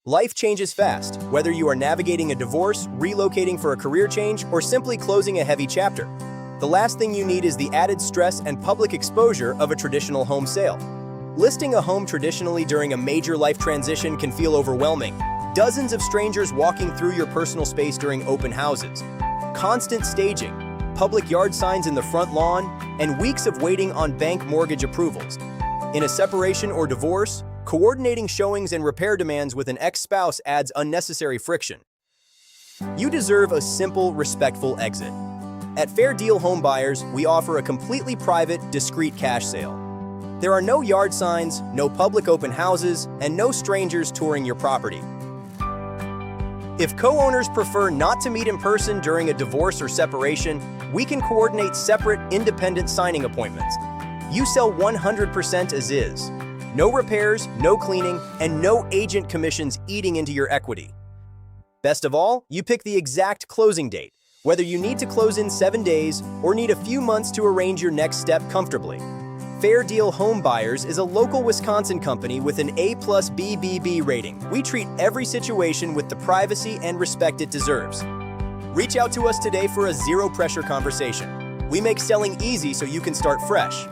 Life changes fast, whether you are navigating a divorce, relocating for a career change, or simply closing a heavy chapter. The last thing you need is the added stress and public exposure of a traditional home sale. Listing a home traditionally during a major life transition can feel overwhelming. Dozens of strangers walking through your personal space during open houses, constant staging, public yard signs in the front lawn, and weeks of waiting on bank mortgage approvals. In a separation or divorce, coordinating showings and repair demands with an ex-spouse adds unnecessary friction. You deserve a simple, respectful exit. At Fair Deal Home Buyers, we offer a completely private, discreet cash sale. There are no yard signs, no public open houses, and no strangers touring your property. If co-owners prefer not to meet in person during a divorce or separation, we can coordinate separate, independent signing appointments. You sell 100% as is. No repairs, no cleaning, and no agent commissions eating into your equity. Best of all, you pick the exact closing date, whether you need to close in 7 days or need a few months to arrange your next step comfortably. Fair Deal Home Buyers is a local Wisconsin company with an A+ BBB rating. We treat every situation with the privacy and respect it deserves. Reach out to us today for a zero-pressure conversation. We make selling easy so you can start fresh.